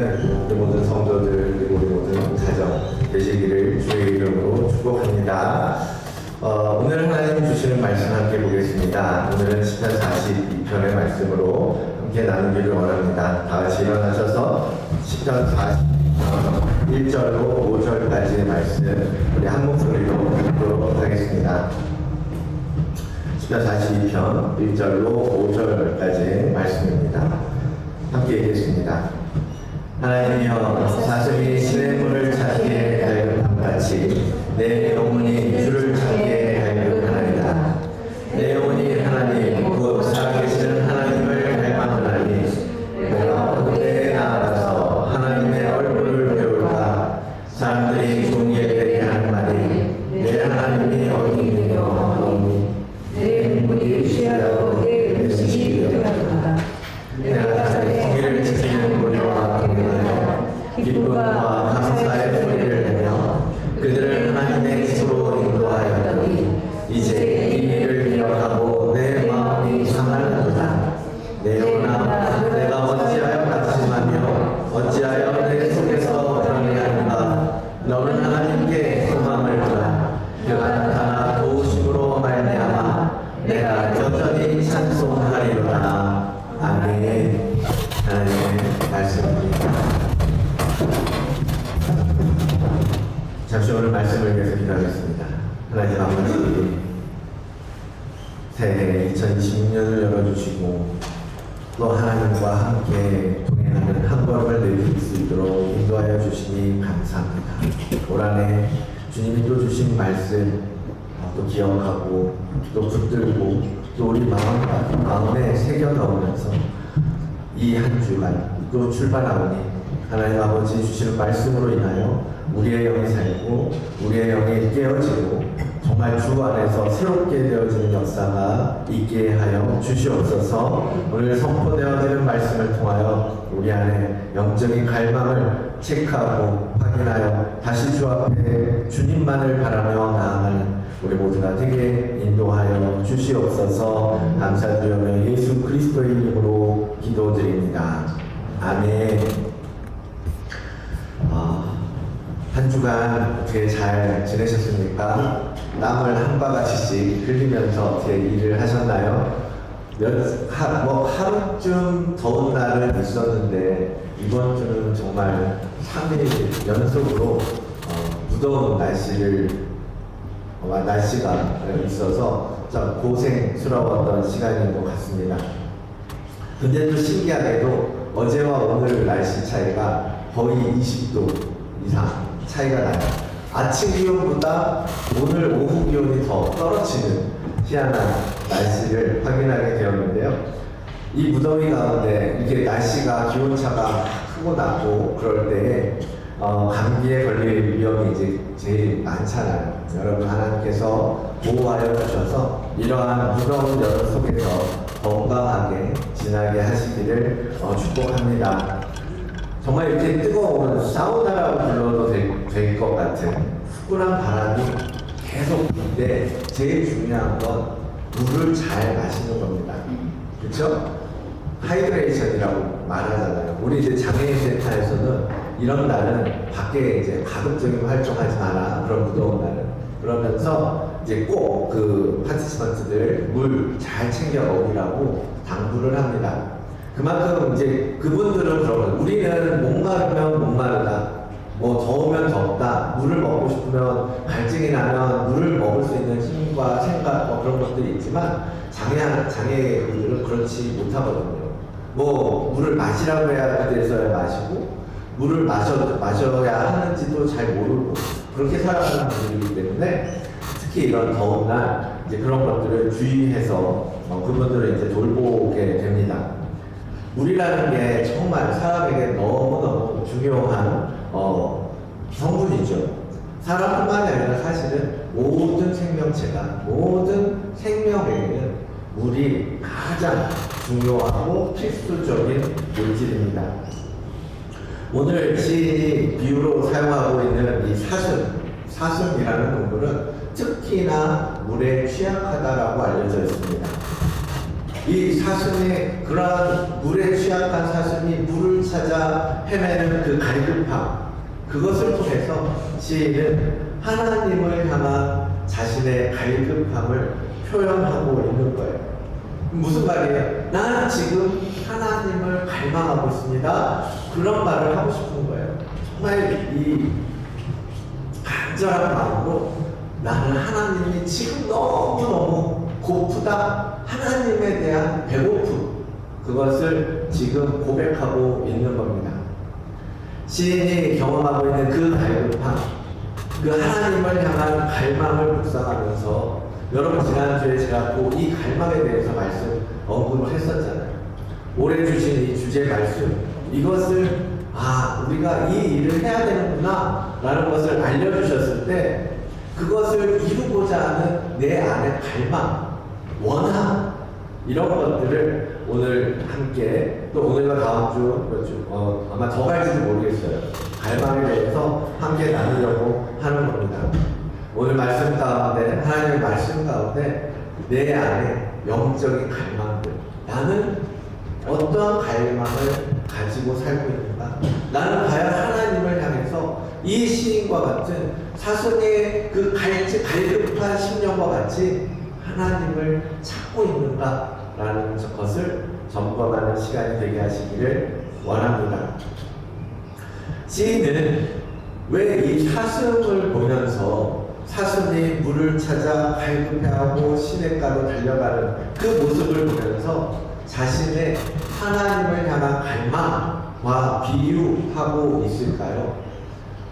있는 우리 모든 성도들 그리고 우리 모든 가정 되시기를 주의 이름으로 축복합니다. 오늘 하나님 주시는 말씀 함께 보겠습니다. 오늘은 시편 42편의 말씀으로 함께 나누기를 원합니다. 다 같이 일어나셔서 시편 42편 1절로 5절까지의 말씀 우리 한 목소리로 읽도록 하겠습니다. 시편 42편 1절로 5절까지의 말씀입니다. 함께 읽겠습니다. 하나님이여, 사슴이 시냇물을 찾기에 갈급함같이 내 영혼이 주를 찾기에 갈급하나이다. 내 영혼이 하나님 곧 살아계시는 하나님을 갈망하나니 내가 어느 때에 나아가서 하나님의 얼굴을 배울까. 사람들이 종이에 하는 말이 내 하나님이 어디 있느냐 하오니 내 눈물이 쉬하여 내 음식이 되었다. 내가 자기 공의를 지키는 우리와 동행하여 기쁨과 감사의 소리를 내며 그들을 하나님의 집으로 인도하였더니 이제 이 일을 기억하고 내 마음이 상하는도다. 내 영혼아, 내가 어찌하여 낙심하며 어찌하여 내 속에서 불안해하는가. 너는 하나님께 소망을 두라. 그가 나타나 도우심으로 말미암아 내가 여전히 찬송하리로다. 아멘. 하나님의 말씀입니다. 잠시 오늘 말씀을 위해서 기도하겠습니다. 하나님 아버지, 새해 2026년을 열어주시고 또 하나님과 함께 동행하는 한 걸음을 내딛을 수 있도록 인도하여 주시니 감사합니다. 올 한해 주님이 또 주신 말씀 또 기억하고 또 붙들고 또 우리 마음에 새겨 넣으면서 이 한 주간 또 출발하오니 하나님 아버지 주시는 말씀으로 인하여 우리의 영이 살고 우리의 영이 깨어지고 정말 주 안에서 새롭게 되어지는 역사가 있게 하여 주시옵소서. 오늘 선포되어지는 말씀을 통하여 우리 안에 영적인 갈망을 체크하고 확인하여 다시 주 앞에 주님만을 바라며 나아가는 우리 모두가 되게 인도하여 주시옵소서. 감사드리며 예수 그리스도의 이름으로 기도드립니다. 아멘. 한 주간 어떻게 잘 지내셨습니까? 땀을 한 바가지씩 흘리면서 어떻게 일을 하셨나요? 하루쯤 더운 날은 있었는데 이번 주는 정말 3일 연속으로 무더운 날씨가 있어서 참 고생스러웠던 시간인 것 같습니다. 근데 또 신기하게도 어제와 오늘 날씨 차이가 거의 20도 이상 차이가 나요. 아침 기온보다 오늘 오후 기온이 더 떨어지는 희한한 날씨를 확인하게 되었는데요. 이 무더위 가운데 이게 날씨가 기온차가 크고 낮고 그럴 때에 감기에 걸릴 위험이 이제 제일 많잖아요. 여러분 하나님께서 보호하여 주셔서 이러한 무더운 여름 속에서 건강하게 지나게 하시기를 축복합니다. 정말 이렇게 뜨거운 사우나라고 불러도 될 것 같은 후끈한 바람이 계속 부는데 제일 중요한 건 물을 잘 마시는 겁니다. 그렇죠? 하이드레이션이라고 말하잖아요. 우리 이제 장애인 센터에서는 이런 날은 밖에 이제 가급적이면 활동하지 마라. 그런 무더운 날은. 그러면서 이제 꼭 그 파티시먼트들 물 잘 챙겨 먹으라고 당부를 합니다. 그만큼 이제 그분들은 그러면 우리는 목마르면 목마르다, 뭐 더우면 덥다, 물을 먹고 싶으면 갈증이 나면 물을 먹을 수 있는 힘과 생각 그런 것들이 있지만 장애인들은 그렇지 못하거든요. 뭐 물을 마시라고 해야 그때서야 마시고 물을 마셔야 하는지도 잘 모르고 그렇게 살아가는 분들이기 때문에 특히 이런 더운 날 이제 그런 것들을 주의해서 그분들을 이제 돌보게 됩니다. 물이라는 게 정말 사람에게 너무너무 중요한 성분이죠. 사람뿐만이 아니라 사실은 모든 생명체가, 모든 생명에게는 물이 가장 중요하고 필수적인 물질입니다. 오늘 시인이 비유로 사용하고 있는 이 사슴이라는 동물은 특히나 물에 취약하다라고 알려져 있습니다. 이 사슴의 그러한 물에 취약한 사슴이 물을 찾아 헤매는 그 갈급함, 그것을 통해서 시인은 하나님을 향한 자신의 갈급함을 표현하고 있는 거예요. 무슨 말이에요? 나는 지금 하나님을 갈망하고 있습니다. 그런 말을 하고 싶은 거예요. 정말 이 간절한 마음으로 나는 하나님이 지금 너무너무 고프다. 하나님에 대한 배고픔, 그것을 지금 고백하고 있는 겁니다. 시인이 경험하고 있는 그 갈급함, 그 하나님을 향한 갈망을 묵상하면서, 여러분 지난주에 제가 또 이 갈망에 대해서 언급을 했었잖아요. 올해 주신 이 주제 말씀, 이것을 우리가 이 일을 해야 되는구나 라는 것을 알려주셨을 때, 그것을 이루고자 하는 내 안의 갈망, 원함, 이런 것들을 오늘 함께, 또 오늘과 다음 주, 아마 더 갈지도 모르겠어요. 갈망에 대해서 함께 나누려고 하는 겁니다. 오늘 말씀 가운데, 하나님의 말씀 가운데 내 안에 영적인 갈망들, 나는 어떠한 갈망을 가지고 살고 있는가? 나는 과연 하나님을 향해서 이 시인과 같은 사슴의 그 갈급한 심령과 같이 하나님을 찾고 있는가? 라는 것을 점검하는 시간이 되게 하시기를 원합니다. 시인은 왜 이 사슴을 보면서 사슴이 물을 찾아 갈급해하고 시냇가로 달려가는 그 모습을 보면서 자신의 하나님을 향한 갈망과 비유하고 있을까요?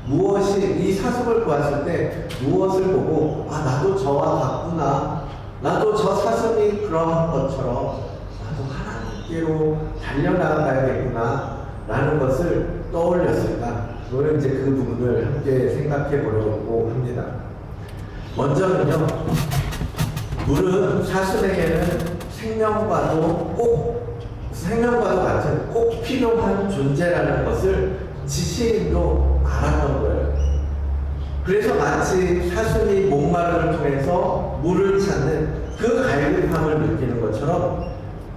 이 사슴을 보았을 때 무엇을 보고 나도 저와 같구나, 나도 저 사슴이 그러한 것처럼 나도 하나님께로 달려나가야겠구나 라는 것을 떠올렸을까? 오늘 이제 그 부분을 함께 생각해 보려고 합니다. 먼저는요, 물은 사슴에게는 생명과도 같은 꼭 필요한 존재라는 것을 지시인도 알았던 거예요. 그래서 마치 사슴이 목마름을 통해서 물을 찾는 그 갈급함을 느끼는 것처럼,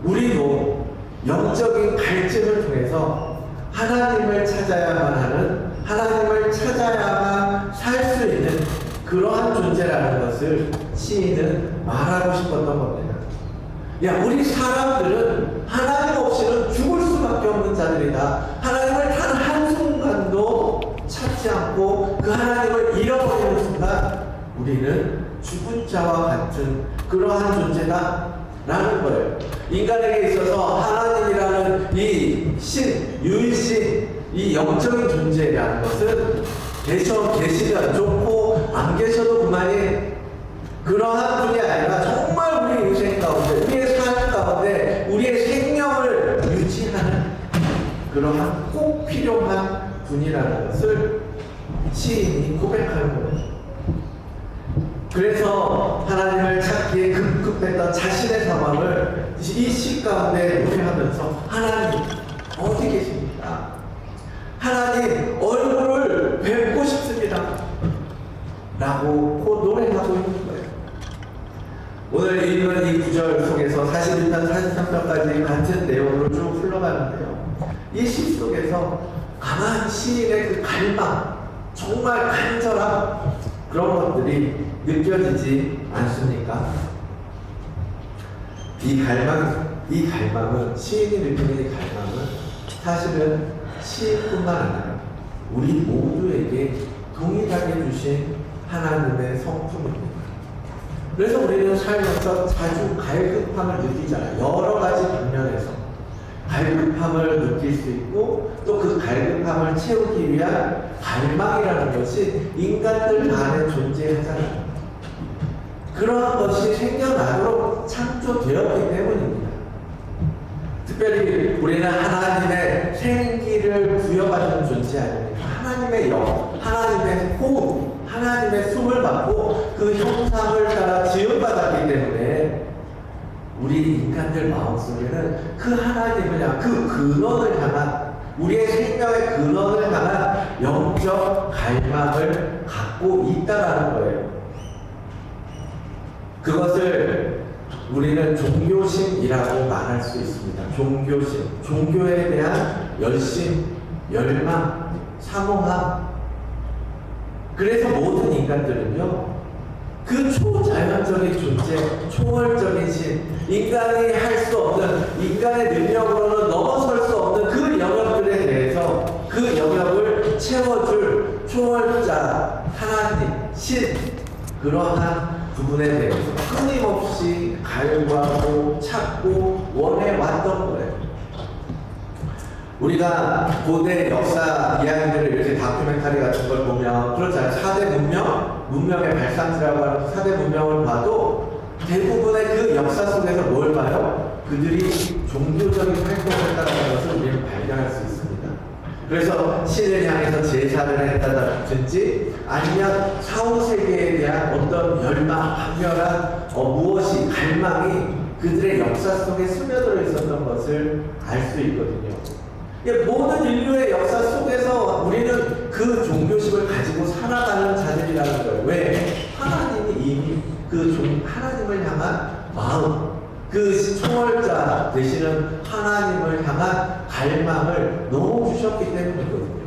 우리도 영적인 갈증을 통해서 하나님을 찾아야만 하는, 하나님을 찾아야만 살 수 있는 그러한 존재라는 것을 시인은 말하고 싶었던 겁니다. 우리 사람들은 하나님 없이는 죽을 수밖에 없는 자들이다. 하나님을 단 한순간도 찾지 않고 그 하나님을 잃어버리는 순간 우리는 죽은 자와 같은 그러한 존재다 라는 거예요. 인간에게 있어서 하나님이라는 이 유일신, 이 영적인 존재라는 것은 계시면 좋고 안 계셔도 그만이, 그러한 분이 아니라 정말 우리 인생 가운데, 우리의 삶 가운데 우리의 생명을 유지하는 그러한 꼭 필요한 분이라는 것을 시인이 고백하는 거예요. 그래서 하나님을 찾기에 급급했던 자신의 상황을 이 시 가운데 노래하면서, 하나님 어디 계십니까? 하나님 얼굴을 뵙고 싶습니다 라고 노래하고 있는 거예요. 오늘 읽은 이 구절 속에서 41편 43편까지 같은 내용으로 쭉 흘러가는데요, 이 시 속에서 가만 시인의 그 갈망, 정말 간절한 그런 것들이 느껴지지 않습니까? 이 갈망은, 시인이 느끼는 이 갈망은 사실은 시인뿐만 아니라 우리 모두에게 동일하게 주신 하나님의 성품입니다. 그래서 우리는 살면서 자주 갈급함을 느끼잖아요. 여러 가지 방면에서 갈급함을 느낄 수 있고, 또 그 갈급함을 채우기 위한 갈망이라는 것이 인간들 안에 존재하잖아요. 그러한 것이 생겨나도록 창조되었기 때문입니다. 특별히 우리는 하나님의 생기를 부여받은 존재 아닙니까? 하나님의 영, 하나님의 호흡, 하나님의 숨을 받고 그 형상을 따라 지음받았기 때문에 우리 인간들 마음속에는 그 하나님을 향한, 그 근원을 향한, 우리의 생명의 근원을 향한 영적 갈망을 갖고 있다라는 거예요. 그것을 우리는 종교심이라고 말할 수 있습니다. 종교심, 종교에 대한 열심, 열망, 사모함. 그래서 모든 인간들은요, 그 초자연적인 존재, 초월적인 신, 인간이 할 수 없는, 인간의 능력으로는 넘어설 수 없는 그 영역들에 대해서 그 영역을 채워줄 초월자, 하나님, 신, 그러한 부분에 대해서 끊임없이 갈구하고 찾고 원해왔던 거예요. 우리가 고대 역사 이야기들을 이렇게 다큐멘터리 같은 걸 보면 그렇잖아요. 4대 문명의 발상지라고 하는 4대 문명을 봐도 대부분의 그 역사 속에서 뭘 봐요? 그들이 종교적인 활동을 했다는 것을 우리는 발견할 수 있습니다. 그래서 신을 향해서 제사를 했다든지 아니면 사후세계에 대한 어떤 열망, 강렬한 무엇이 갈망이 그들의 역사 속에 스며들어 있었던 것을 알 수 있거든요. 모든 인류의 역사 속에서 우리는 그 종교심을 가지고 살아가는 자들이라는 거예요. 왜? 하나님이 이미 하나님을 향한 마음, 그 초월자 되시는 하나님을 향한 갈망을 너무 주셨기 때문이거든요.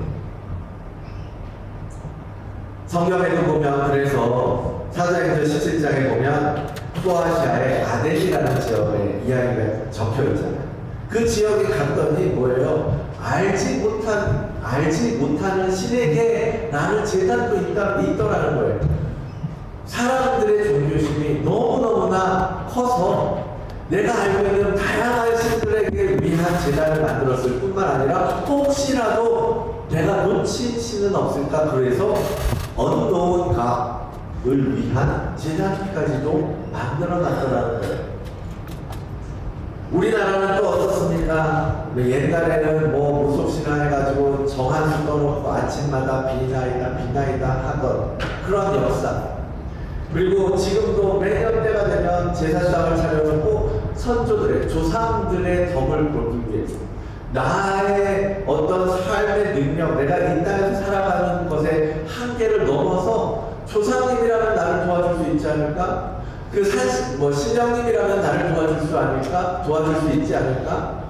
성경에도 보면 그래서 사도행전 17장에 보면 크로아시아의 아델이라는 지역에 이야기가 적혀 있잖아요. 그 지역에 갔더니 뭐예요? 알지 못하는 신에게 나는 제단도 있더라는 거예요. 사람들의 종교심이 너무너무나 커서 내가 알고 있는 다양한 신들에게 위한 제단을 만들었을 뿐만 아니라 혹시라도 내가 놓친 신은 없을까, 그래서 언노운 각을 위한 제단까지도 만들어 놨더라는 거예요. 우리나라는 또 어떻습니까? 옛날에는 무속신앙 해가지고 정한수 떠놓고 아침마다 비나이다 하던 그런 역사. 그리고 지금도 매년 때가 되면 제사상을 차려놓고 선조들의, 조상들의 덕을 보기 위해서 나의 어떤 삶의 능력, 내가 이 땅에서 살아가는 것의 한계를 넘어서 조상님이라면 나를 도와줄 수 있지 않을까? 신령님이라면 나를 도와줄 수 있지 않을까?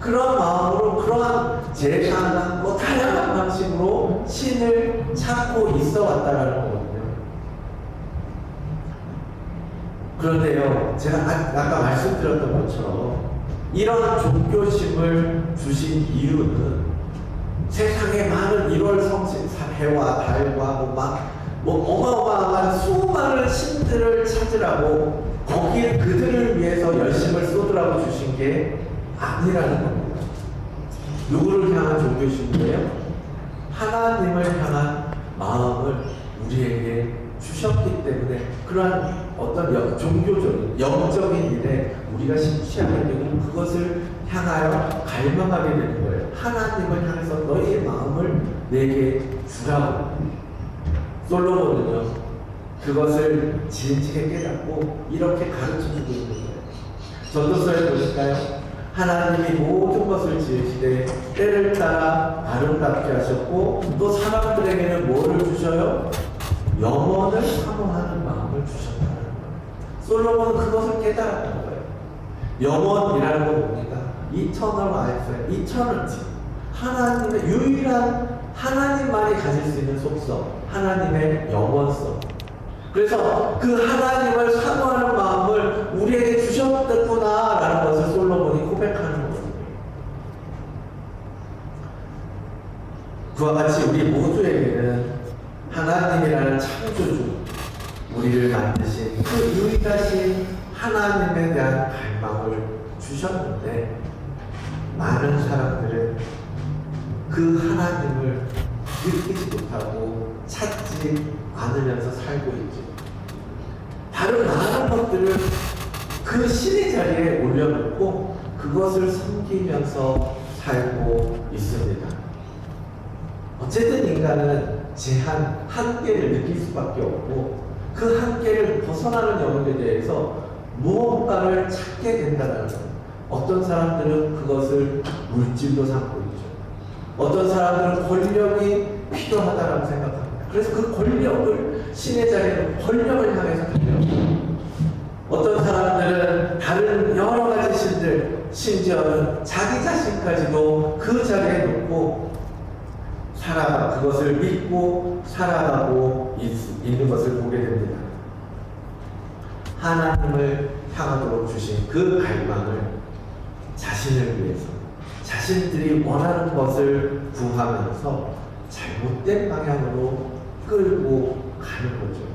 그런 마음으로, 그러한 제사나 다양한 방식으로 신을 찾고 있어 왔다라는 거거든요. 그런데요, 제가 아까 말씀드렸던 것처럼 이런 종교심을 주신 이유는 세상에 많은 1월 성신, 해와 달과 어마어마한 수많은 신들을 찾으라고 거기에 그들을 위해서 열심을 쏟으라고 주신 게 아니라는 겁니다. 누구를 향한 종교심이에요? 하나님을 향한 마음을 우리에게 주셨기 때문에 그러한 어떤 종교적인, 영적인 일에 우리가 심취하게 되고 그것을 향하여 갈망하게 되는 거예요. 하나님을 향해서 너희의 마음을 내게 주라고. 솔로몬은요, 그것을 지혜롭게 깨닫고 이렇게 가르쳐주고 있는 거예요. 전도서에 보실까요? 하나님이 모든 것을 지으시되 때를 따라 아름답게 하셨고 또 사람들에게는 뭐를 주셔요? 영원을 사모하는 마음을 주셨다는 거예요. 솔로몬은 그것을 깨달았던 거예요. 영원이라는 건 뭡니까? Eternal life, eternity. 하나님의 유일한, 하나님만이 가질 수 있는 속성, 하나님의 영원성. 그래서 그 하나님을 사모하는 마음을 우리에게 주셨구나라는 것을 솔로몬이 고백하는 거거든요. 그와 같이 우리 모두에게는 하나님이라는 창조주, 우리를 만드신 그 유일하신 하나님에 대한 갈망을 주셨는데 많은 사람들은 그 하나님을 느끼지 못하고 찾지 않으면서 살고 있죠. 다른 많은 것들을 그 신의 자리에 올려놓고 그것을 섬기면서 살고 있습니다. 어쨌든 인간은 제한, 한계를 느낄 수밖에 없고 그 한계를 벗어나는 영역에 대해서 무언가를 찾게 된다는 거예요. 어떤 사람들은 그것을 물질로 삼고 있죠. 어떤 사람들은 권력이 필요하다고 생각합니다. 그래서 그 권력을, 신의 자리에 권력을 향해서 달려요. 어떤 사람들은 다른 여러 가지 신들, 심지어는 자기 자신까지도 그 자리에 놓고 그것을 믿고 살아가고 있는 것을 보게 됩니다. 하나님을 향하도록 주신 그 갈망을 자신을 위해서 자신들이 원하는 것을 구하면서 잘못된 방향으로 끌고 가는 거죠.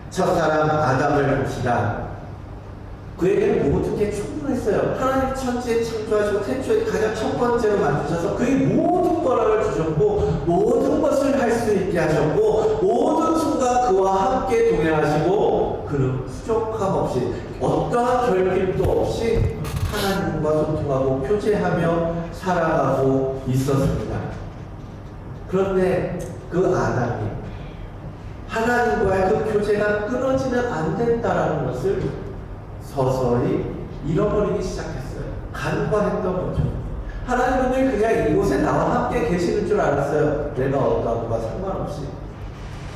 첫사람 아담을 봅시다. 그에게는 모든 게 충분했어요. 하나님 천지에 창조하시고 태초에 가장 첫 번째로 만드셔서 그의 모든 거락을 주셨고 모든 것을 할 수 있게 하셨고 모든 순간 그와 함께 동행하시고 그는 부족함 없이 어떠한 결핍도 없이 하나님과 소통하고 교제하며 살아가고 있었습니다. 그런데 그 아담이 하나님과의 그 교제가 끊어지면 안 된다라는 것을 서서히 잃어버리기 시작했어요. 간과했던 거죠. 하나님은 그냥 이곳에 나와 함께 계시는 줄 알았어요. 내가 어떠한 것과 상관없이.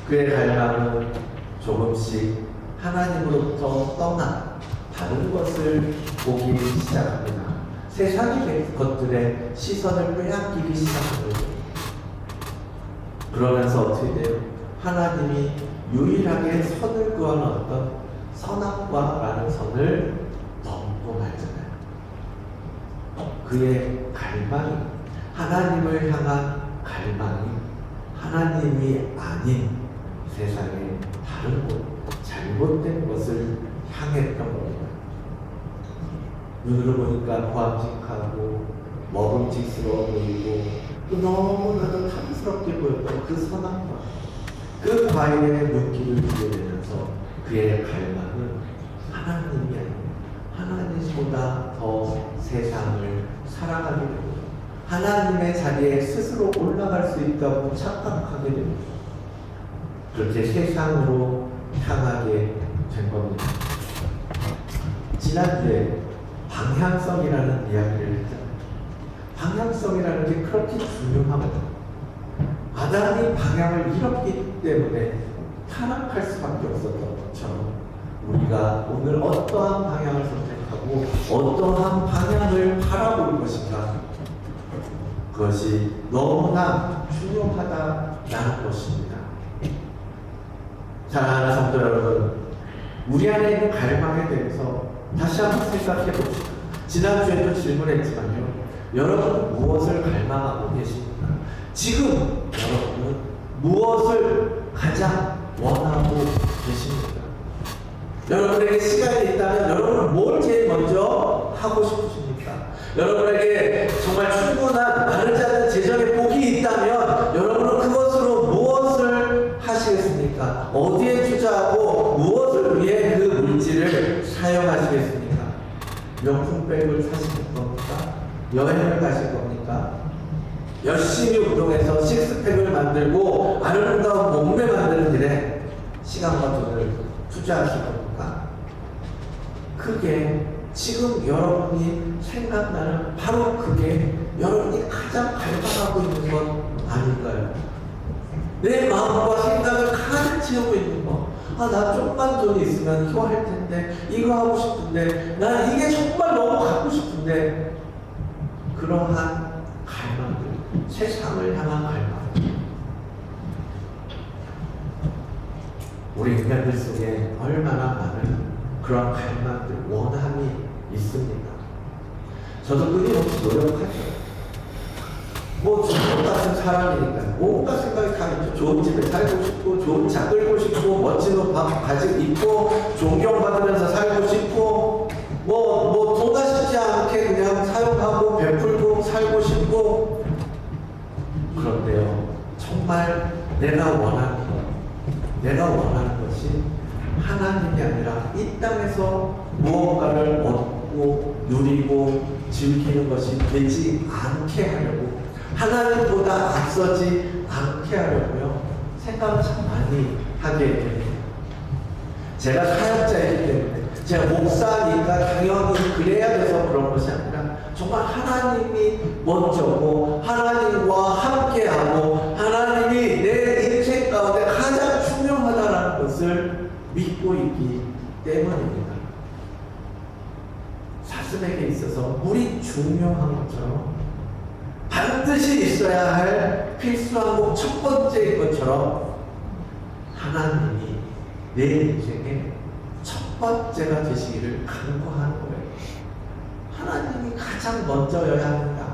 그의 갈망은 조금씩 하나님으로부터 떠나 다른 것을 보기 시작합니다. 세상의 것들에 시선을 빼앗기기 시작합니다. 그러면서 어떻게 돼요? 하나님이 유일하게 선을 그어는 어떤 선악과라는 선을 넘고 말잖아요. 그의 갈망이, 하나님을 향한 갈망이 하나님이 아닌 세상의 다른 것, 잘못된 것을 향했던 겁니다. 눈으로 보니까 보암직하고 먹음직스러워 보이고 또 너무나도 탐스럽게 보였던 그 선악과, 그 과일에 눈길을 주게 되면서 그의 갈망은 하나님이 아니고 하나님보다 더 세상을 살아가게 됩니다. 하나님의 자리에 스스로 올라갈 수 있다고 착각하게 됩니다. 그렇게 세상으로 향하게 된 겁니다. 지난주에 방향성이라는 이야기를 했잖아요. 방향성이라는 게 그렇게 중요합니다. 아담이 방향을 잃었기 때문에 타락할 수밖에 없었던 것처럼 우리가 오늘 어떠한 방향을 선택하고 어떠한 방향을 바라볼 것인가, 그것이 너무나 중요하다라는 것입니다. 사랑하는 성도 여러분, 우리 안에 있는 갈망에 대해서 다시 한번 생각해 봅시다. 지난주에도 질문했지만요, 여러분 무엇을 갈망하고 계십니까? 지금 여러분은 무엇을 가장 원하고 계십니까? 여러분에게 시간이 있다면 여러분은 뭘 제일 먼저 하고 싶으십니까? 여러분에게 정말 충분한 마르지 않는 재정의 복이 있다면 여러분은 그것으로 무엇을 하시겠습니까? 어디에 투자하고 무엇을 위해 그 물질을 사용하시겠습니까? 명품백을 사실 겁니까? 여행을 가실 겁니까? 열심히 운동해서 식스팩을 만들고 아름다운 몸매 만드는 일에 시간과 돈을 투자하실 겁니까? 그게 지금 여러분이 생각나는 바로 그게 여러분이 가장 갈망하고 있는 것 아닐까요? 내 마음과 생각을 가득 채우고 있는 것. 나 좀만 돈이 있으면 이거 할 텐데, 이거 하고 싶은데, 난 이게 정말 너무 갖고 싶은데, 그러한 갈망들, 세상을 향한 갈망. 우리 인간들 속에 얼마나 많은 그런 갈망들, 원함이 있습니다. 저도 끊임없이 노력하죠. 저 같은 사람이니까 뭔가 생각이 다 있죠. 좋은 집에 살고 싶고, 좋은 차 끌고 싶고, 멋진 옷 가지고 입고, 존경받으면서 살고 싶고, 돈 아쉽지 않게 그냥 사용하고 베풀고 살고 싶고. 그런데요, 정말 내가 원하는 것이 하나님이 아니라 이 땅에서 무언가를 얻고 누리고 즐기는 것이 되지 않게 하려고, 하나님보다 앞서지 않게 하려고요, 생각을 참 많이 하게 됩니다. 제가 사역자이기 때문에, 제가 목사니까 당연히 그래야 돼서 그런 것이 아니라 정말 하나님이 먼저고 하나님과 함께하고 하나님이 내 인생 가운데 가장 중요하다는 것을 믿고 있기 있어서 물이 중요한 것처럼 반드시 있어야 할 필수한 것 첫 번째인 것처럼 하나님이 내 인생의 첫 번째가 되시기를 간구하는 거예요. 하나님이 가장 먼저여야 합니다.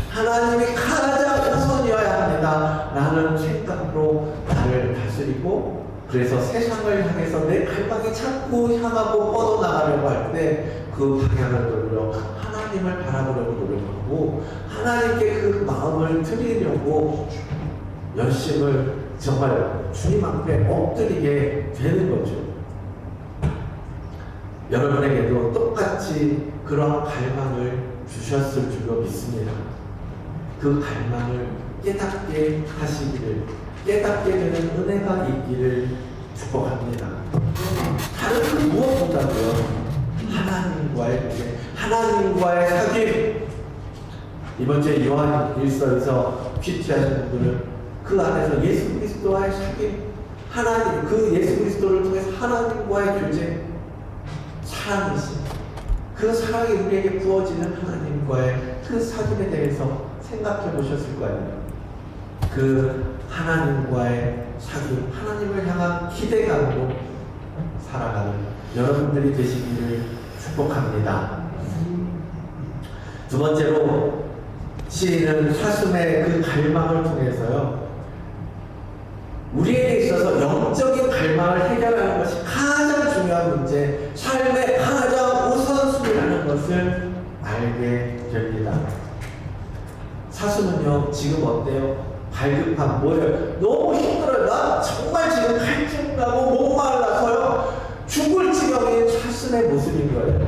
하나님이 가장 우선이어야 합니다. 라는 생각으로 나를 다스리고, 그래서 세상을 향해서 내 갈망이 자꾸 향하고 뻗어나가려고 할 때 그 방향을 돌려 하나님을 바라보려고 노력하고 하나님께 그 마음을 드리려고 열심을 정말 주님 앞에 엎드리게 되는 거죠. 여러분에게도 똑같이 그런 갈망을 주셨을 줄로 믿습니다. 그 갈망을 깨닫게 하시기를, 깨닫게 되는 은혜가 있기를 축복합니다. 다른 그 무엇보다도요, 하나님과의 관계, 하나님과의 사귐. 이번 주에 요한 일서에서 퀴즈하신 분들은 그 안에서 예수 그리스도와의 사귐, 하나님, 그 예수 그리스도를 통해서 하나님과의 교제, 사랑이신 그 사랑이 우리에게 부어지는 하나님과의 그 사귐에 대해서 생각해 보셨을 거 아니에요. 그 하나님과의 사귐, 하나님을 향한 기대감으로 살아가는 여러분들이 되시기를 축복합니다. 두 번째로 시인은 사슴의 그 갈망을 통해서요, 우리에게 있어서 영적인 갈망을 해결하는 것이 가장 중요한 문제, 삶의 가장 우선순위라는 것을 알게 됩니다. 사슴은요, 지금 어때요? 발급한 뭐예요? 너무 힘들어요. 나 정말 지금 갈증 나고 목말라서요, 죽을 지경인 사슴의 모습인 거예요.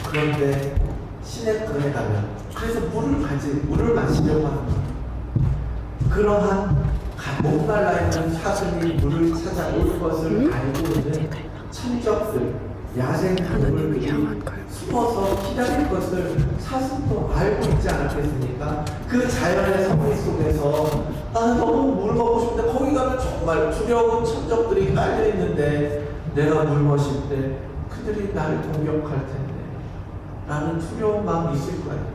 그런데 시냇가에 가면, 그래서 물을 마시려고 합니다. 그러한 목말라 있는 사슴이 물을 찾아올 것을 알고 있는 천적들, 야생동물들이 숨어서 기다릴 것을 사슴도 알고 있지 않았겠습니까? 그 자연의 섭리 속에서 나는 너무 물 먹고 싶은데 거기 가면 정말 두려운 천적들이 깔려 있는데 내가 물 마실 때 그들이 나를 공격할 텐데 라는 두려운 마음이 있을 거예요.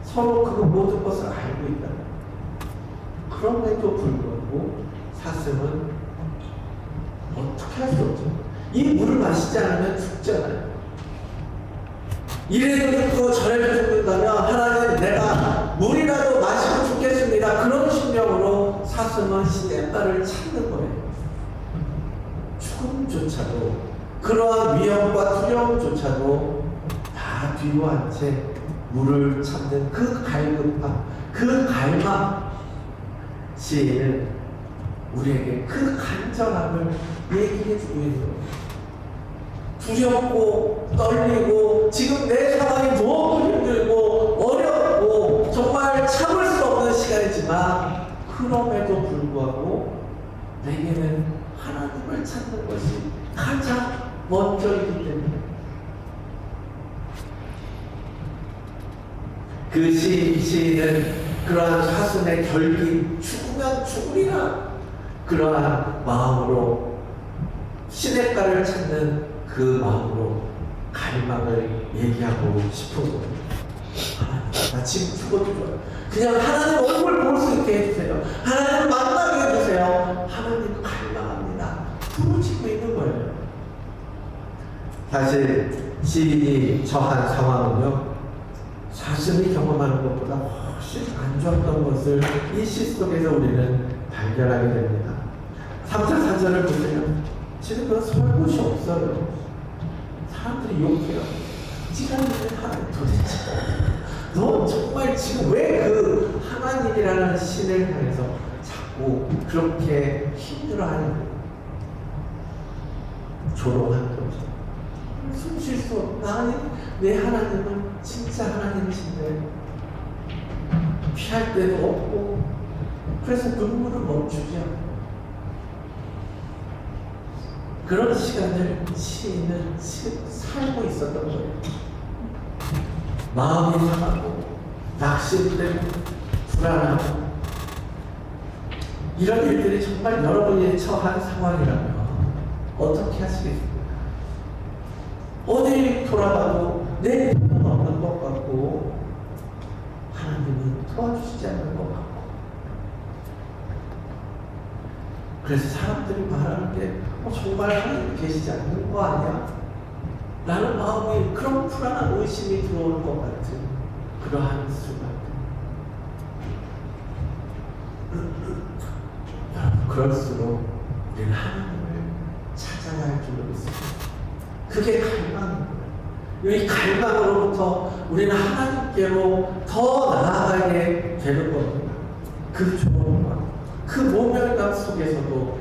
서로 그 모든 것을 알고 있다. 그럼에도 불구하고 사슴은 어떻게 할 수 없죠. 이 물을 마시지 않으면 죽잖아요. 이래도 죽고 저래도 죽는다면 하나님, 내가 물이라도 마시고 죽겠습니다. 그런 심령으로 사슴은 시냇가를 찾는 거예요. 죽음조차도, 그러한 위험과 두려움조차도 다 뒤로 한 채 물을 찾는 그 갈급함, 그 갈망. 시인은 우리에게 그 간절함을 얘기해주고 있는 거예요. 두렵고 떨리고 지금 내 상황이 너무 힘들고 어렵고 정말 참을 수 없는 시간이지만, 그럼에도 불구하고 내게는 하나님을 찾는 것이 가장 먼저이기 때문에 그 시인은 그러한 사슴의 결기, 죽으면 죽으리라, 그러한 마음으로 시냇가를 찾는 그 마음으로 갈망을 얘기하고 싶은 거예요. 하나님, 나 지금 죽어도 좋아요. 그냥 하나님 얼굴 볼 수 있게 해주세요. 하나님 만나게 해주세요. 하나님 갈망합니다. 부르짖고 있는 거예요. 사실 시인이 처한 상황은요, 사슴이 경험하는 것보다 훨씬 안 좋았던 것을 이 시 속에서 우리는 발견하게 됩니다. 3절 4절을 보세요. 지금 그런 설 곳이 없어요. 사람들이 욕해요. 시간 있는 하나님, 도대체 너 정말 지금 왜 그 하나님이라는 신을 향해서 자꾸 그렇게 힘들어하는 거예요? 조롱하는 거죠. 숨 쉴 수 없다. 내 하나님은 진짜 하나님이신데 피할 데도 없고, 그래서 눈물을 멈추지 않고, 그런 시간을 시인은 살고 있었던 거예요. 마음이 상하고 낙심되고 불안하고, 이런 일들이 정말 여러분이 처한 상황이라면 어떻게 하시겠습니까? 어디 돌아가도 내 편은 없는 것 같고 하나님은 도와주시지 않는 것 같고 그래서 사람들이 말하는 게 정말 하나님 계시지 않는 거 아니야? 라는 마음이 그런 불안한 의심이 들어올 것 같은 그러한 순간 여러분 그럴수록 우리는 하나님을 찾아야 할 줄로 믿습니다. 그게 갈망입니다. 이 갈망으로부터 우리는 하나님께로 더 나아가게 되는 겁니다. 그 조롱과 그 모멸감 속에서도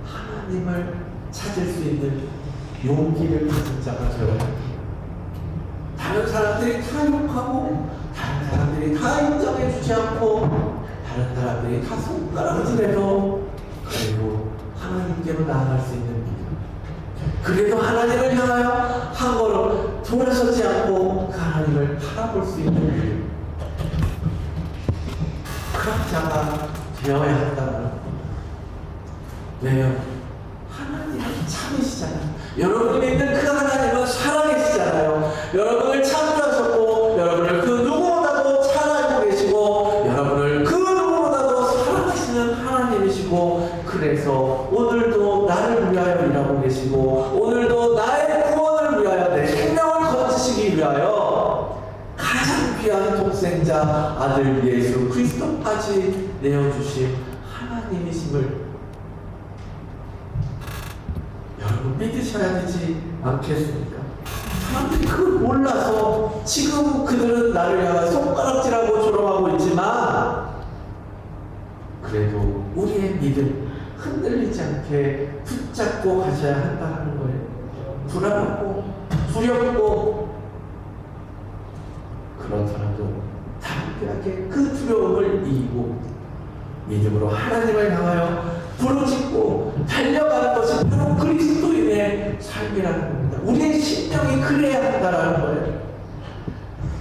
하나님을 찾을 수 있는 용기를 가진 자가 되어야 합니다. 다른 사람들이 다 욕하고 다른 사람들이 다 인정해주지 않고 다른 사람들이 다 손가락질해도 그리고 하나님께로 나아갈 수 있는 믿음, 그래도 하나님을 향하여 한 걸음 돌아서지 않고 그 하나님을 바라볼 수 있는 믿음, 그런 자가 되어야 한다는 겁니다. 왜요? 하나님은 참으시잖아요. 여러분이 믿는 그 하나님은 살아계시잖아요. 여러분을 창조하셨고 여러분을 그 누구보다도 잘 알고 계시고 여러분을 그 누구보다도 사랑하시는 하나님이시고 그래서 오늘도 나를 위하여 일하고 계시고 오늘도 나의 구원을 위하여 내 생명을 건지시기 위하여 가장 귀한 독생자 아들 예수 그리스도까지 내어주신 하나님이심을 여러분 믿으셔야 되지 않겠습니까? 사람들이 그걸 몰라서 지금 그들은 나를 향해 손가락질하고 조롱하고 있지만 그래도 우리의 믿음 흔들리지 않게 붙잡고 가셔야 한다는 거예요. 불안하고 두렵고 그렇더라도 담대하게 그 두려움을 이기고 믿음으로 하나님을 향하여 부르짖고 달려가는 것이 바로 그리스도인의 삶이라는 겁니다. 우리의 심령이 그래야 한다는 거예요.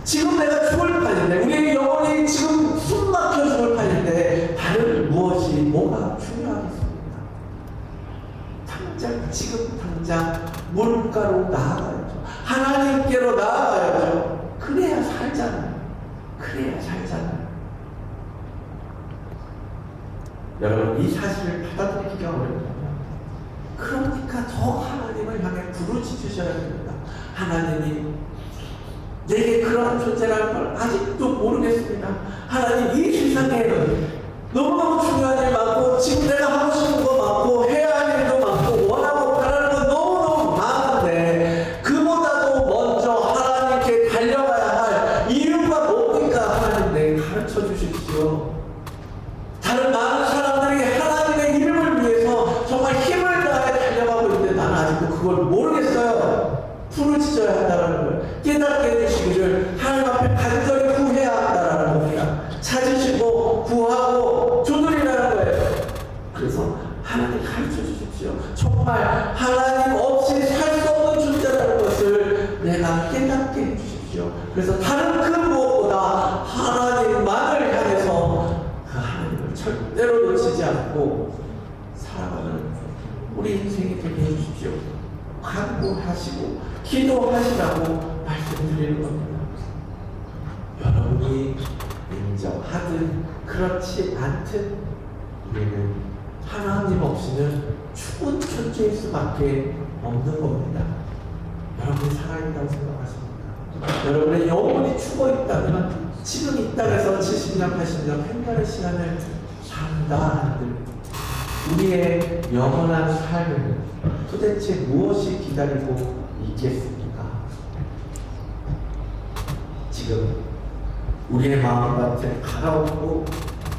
지금 내가 죽을 판인데 우리의 영혼이 지금 숨 막혀 죽을 판인데 다른 무엇이 뭐가 중요하겠습니까? 지금 당장 물가로 나아가야죠. 하나님께로 나아가야죠. 그래야 살잖아요. 그래야 살잖아요. 여러분 이 사실을 받아들이기가 어렵니다. 그러니까 더 하나님을 향해 부르짖으셔야 됩니다. 하나님이 내게 그러한 존재라는 걸 아직도 모르겠습니다. 하나님 이 세상에는 너무너무 중요한 일 많고 지금 내가 하고 싶은 거 많고 해야 할 일도 많고 원하고 바라는 거 너무너무 많은데 그보다도 먼저 하나님께 달려가야 할 이유가 뭡니까? 하나님 내게 가르쳐 주십시오. 다른 많은 사람들이 하나님의 이름을 위해서 정말 힘을 다해 달려가고 있는데 나는 아직도 그걸 모르겠어요. 부르짖어야 한다는 걸 깨닫게 해주시기를 하나님 앞에 간절히 구해야 한다는 겁니다. 찾으시고 구하고 두드리라는 거예요. 그래서 하나님 가르쳐 주십시오. 정말 하나님 없이 살 수 없는 존재라는 것을 내가 깨닫게 해주십시오. 그래서 다른 그 무엇보다 하나님만을 향해서 그 하나님을 절대로 놓치지 않고 살아가는 우리 인생이 되게 해주십시오. 간구하시고 기도하시라고 말씀드리는 겁니다. 여러분이 인정하든 그렇지 않든 우리는 하나님 없이는 죽은 존재일 수밖에 없는 겁니다. 여러분이 살아있다고 생각하십니까? 여러분의 영혼이 죽어있다면 지금 이 땅에서 70년, 80년, 100년의 시간을 산다 한들 우리의 영원한 삶에는 도대체 무엇이 기다리고 있겠습니까? 지금 우리의 마음밭에 가라오고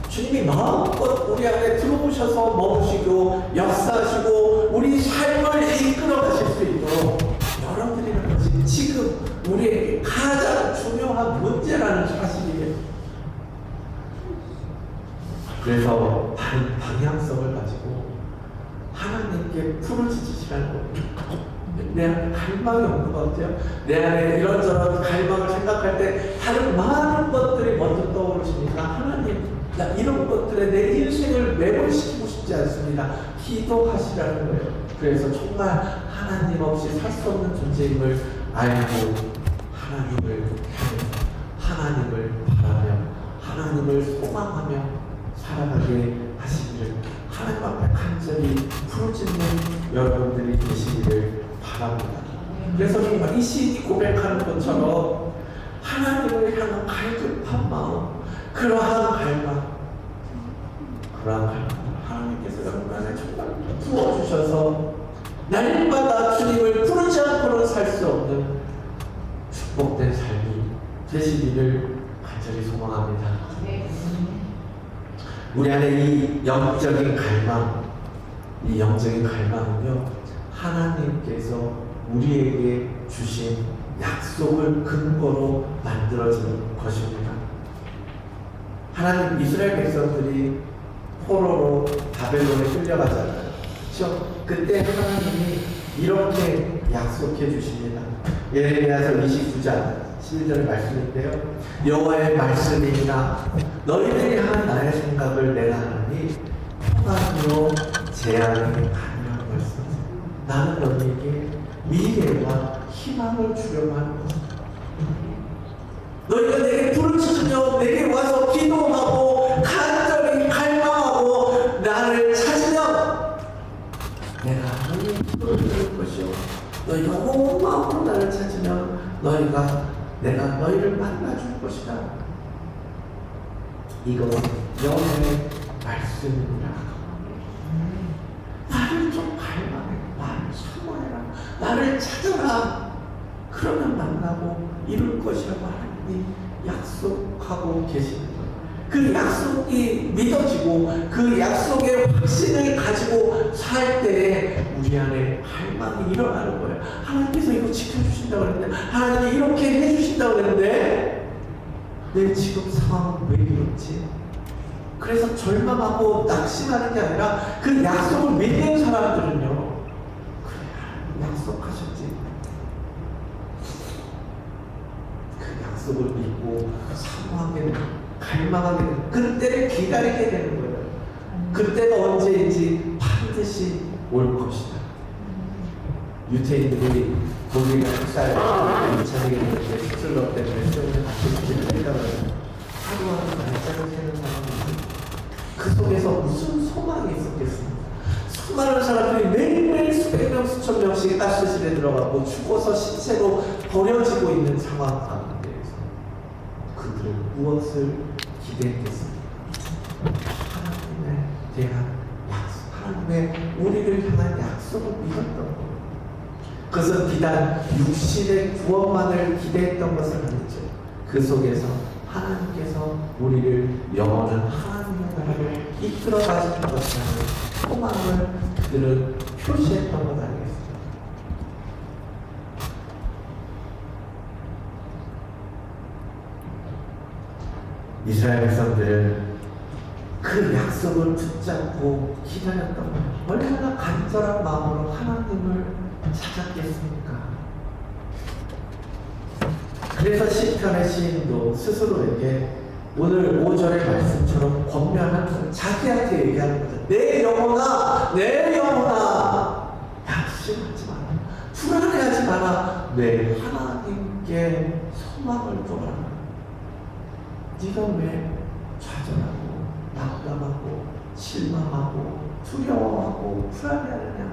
주님이 마음껏 우리 안에 들어오셔서 머무시고 역사하시고 우리 삶을 이끌어 가실 수 있도록 열어드리는 것이 지금 우리에게 가장 중요한 문제라는 사실이에요. 그래서 바른 방향성을 가지고 하나님께 부르짖으시라는 겁니다. 내 안에 갈망이 없는 것 같아요. 내 안에 이런저런 갈망을 생각할 때 다른 많은 것들이 먼저 떠오르시니까 하나님 나 이런 것들에 내 인생을 매몰시키고 싶지 않습니다. 기도하시라는 거예요. 그래서 정말 하나님 없이 살 수 없는 존재임을 알고 하나님을 향해서 하나님을 바라며 하나님을 소망하며 살아가게 하시기를 하나님 앞에 간절히 부르짖는 여러분들이 되시기를 바랍니다. 그래서 정말 이 시인이 고백하는 것처럼 하나님을 향한 갈급한 마음, 그러한 갈망 하나님께서 여러분 안에 정말 부어주셔서 날마다 주님을 부르지 않고는 살 수 없는 축복된 삶이 되시기를 간절히 소망합니다. 우리 안에 이 영적인 갈망은요, 하나님께서 우리에게 주신 약속을 근거로 만들어지는 것입니다. 하나님, 이스라엘 백성들이 포로로 바벨론에 끌려가잖아요. 그렇죠? 그때 하나님이 이렇게 약속해 주십니다. 예레미야서 29장 11절 말씀인데요. 여호와의 말씀이나 너희들이 향한 나의 생각을 내가 하니 평안으로 재앙이 아니라는 말씀. 나는 너희에게 미래와 희망을 주려고 하는 것입니다. 너희가 내게 부르짖으며 내게 와서 기도하고 간절히 갈망하고 나를 찾으면 내가 너희의 기도를 들을 것이요 너희가 온 마음으로 나를 찾으면 내가 너희를 만나줄 것이다. 이것은 여호와의 말씀입니다. 나를 좀 갈망해, 나를 사모해라, 나를 찾아라. 그러면 만나고 이룰 것이라고 하나님이 약속하고 계시는 거예요. 그 약속이 믿어지고 그 약속의 확신을 가지고 살 때에 우리 안에 갈망이 일어나는 거예요. 하나님께서 이거 지켜주신다고 그랬는데, 하나님이 이렇게 해주신다고 그랬는데 내 지금 상황은 왜 이렇지? 그래서 절망하고 낙심하는 게 아니라 그 약속을 믿는 사람들은요, 그래, 약속하셨지. 그 약속을 믿고 사모하게 되고 갈망하게 되고 그때를 기다리게 되는 거예요. 그때가 언제인지 반드시 올 것이다. 유태인들이 고기가 흑살 유찬하게 되는데 수술로 때문에 수술을 받기 때문에 하루하루 날짜를 세는 사람이 그 속에서 무슨 소망이 있었겠습니까? 수많은 사람들이 매일매일 수백 명 수천 명씩 가스실에 들어가고 죽어서 시체로 버려지고 있는 상황 가운데에서 그들은 무엇을 기대했겠습니까? 하나님에 대한 약속, 하나님의 우리를 향한 약속을 믿었던 거예요. 그것은 비단 육신의 구원만을 기대했던 것은 아니죠. 그 속에서 하나님께서 우리를 영원한 하나님의 나라를 이끌어 가시는 것이라는 소망을 그들은 표시했던 것 아니겠습니까? 이스라엘 백성들은 그 약속을 붙잡고 기다렸던 거예요. 얼마나 간절한 마음으로 하나님을 찾았겠습니까? 그래서 시편의 시인도 스스로에게 오늘 5절의 말씀처럼 권면하는 거예요. 자기한테 얘기하는 거죠. 내 영혼아, 내 영혼아, 낙심하지 마라, 불안해하지 마라. 내 하나님께 소망을 둬라. 네가 왜 좌절하고 낙담하고 실망하고 두려워하고 불안해하느냐?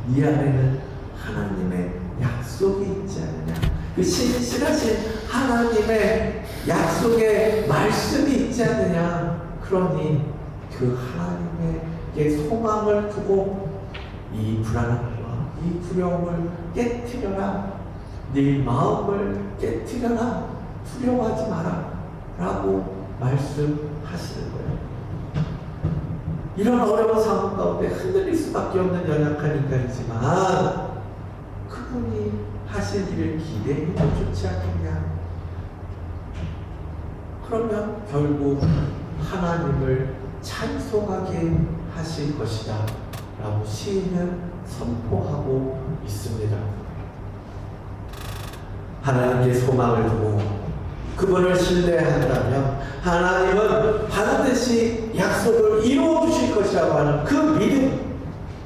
이 안에는 하나님의 약속이 있지 않느냐? 그 신실하신 하나님의 약속의 말씀이 있지 않느냐? 그러니 그 하나님에게 소망을 두고 이 불안함과 이 두려움을 깨트려라. 네 마음을 깨트려라. 두려워하지 마라 라고 말씀하시는 거예요. 이런 어려운 상황 가운데 흔들릴 수밖에 없는 연약한 인간이지만 그분이 하실 일을 기대해도 좋지 않겠냐? 그러면 결국 하나님을 찬송하게 하실 것이다 라고 시인은 선포하고 있습니다. 하나님께 소망을 두고 그분을 신뢰한다면 하나님은 반드시 약속을 이루어 주실 것이라고 하는 그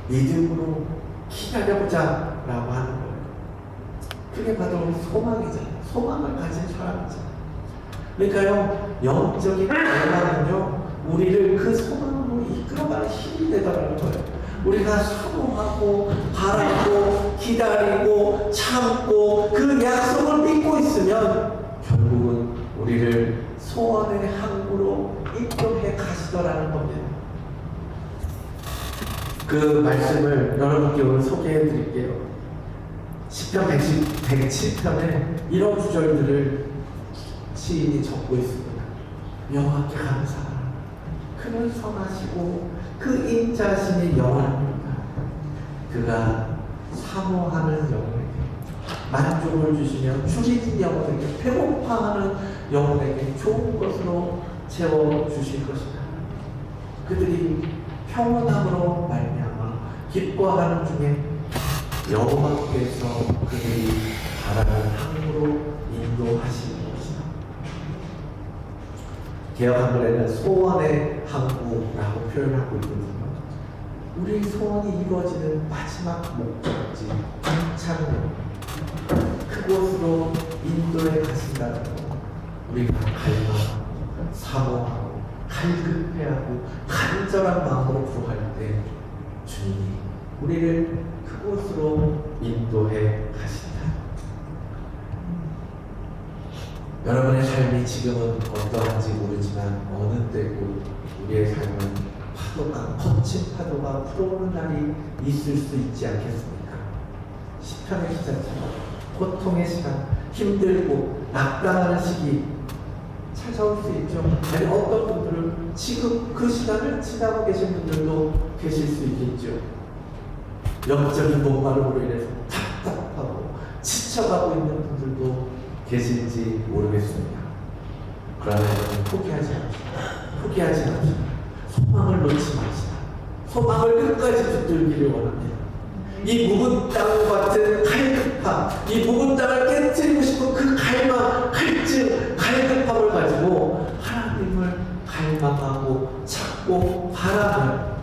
믿음으로 기다려보자 라고 하는 거예요. 그 크게 봐도 소망이잖아. 소망을 가진 사람이잖아. 그러니까요, 영적인 갈망은요, 우리를 그 소망으로 이끌어가는 힘이 되더라는 거예요. 우리가 사모하고 바라고 기다리고 참고 그 약속을 믿고 있으면 결국은 우리를 소원의 항구로 인도해 가시더라는 겁니다. 그 말씀을 여러분께 오늘 소개해 드릴게요. 시편 107편에 이런 구절들을 시인이 적고 있습니다. 여호와께 감사하라. 그는 선하시고 그 인자심이 영원합니다. 그가 사모하는 영혼에게 만족을 주시며 줄이진 영혼에게 배고파하는 영혼에게 좋은 것으로 채워주실 것이다. 그들이 평온함으로 말미암아 기뻐하는 중에 여호와께서 그들이 바라는 항구로 인도하시는 것이다. 개역한글에는 소원의 항구라고 표현하고 있거든요. 우리 소원이 이루어지는 마지막 목적지 창문, 그곳으로 인도해 가신다는 거. 우리가 갈망하고 사모하고 갈급해하고 간절한 마음으로 구할 때 주님이 우리를 그곳으로 인도해 가신다. 여러분의 삶이 지금은 어떠한지 모르지만 어느 때고 우리의 삶은 파도가, 거친 파도가 불어오는 날이 있을 수 있지 않겠습니까? 시편의 기자처럼 고통의 시간, 힘들고 낙담하는 시기 찾아올 수 있죠. 아니, 어떤 분들은 지금 그 시간을 지나고 계신 분들도 계실 수 있겠죠. 영적인 목마름으로 인해서 답답하고 지쳐가고 있는 분들도 계실지 모르겠습니다. 그러나 여러분 포기하지 맙시다. 포기하지 맙시다. 소망을 놓지 맙시다. 소망을 끝까지 붙들기를 원합니다. 이 묵은 땅 같은 갈급함, 이 묵은 땅을 깨뜨리고 싶은 그 갈망, 갈증, 갈급함을 가지고 하나님을 갈망하고 찾고 바라면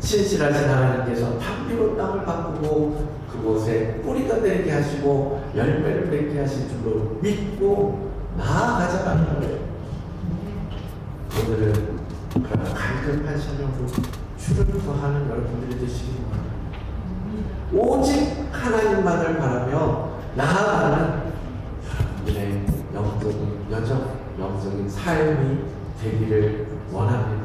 신실하신 하나님께서 탐비로 땅을 바꾸고 그곳에 뿌리가 되게 하시고 열매를 맺게 하실 줄로 믿고 나아가자는 거예요. 오늘은 그런 갈급한 심령으로 주를 구하는 여러분들이 되시기 바랍니다. 오직 하나님만을 바라며 나아가는 여러분들의 영적인 여정, 영적인 삶이 되기를 원합니다.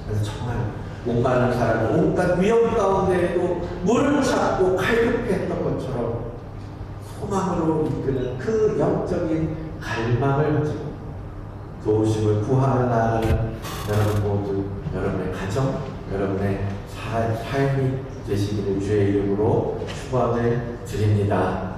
그래서 정말 목마른 사람이 온갖 위험 가운데에도 물을 찾고 갈급했던 것처럼 소망으로 이끄는 그 영적인 갈망을 가지고 도우심을 구하며 나아가는 여러분 모두, 여러분의 가정, 여러분의 삶이 되시기를 주의 이름으로 축원을 드립니다.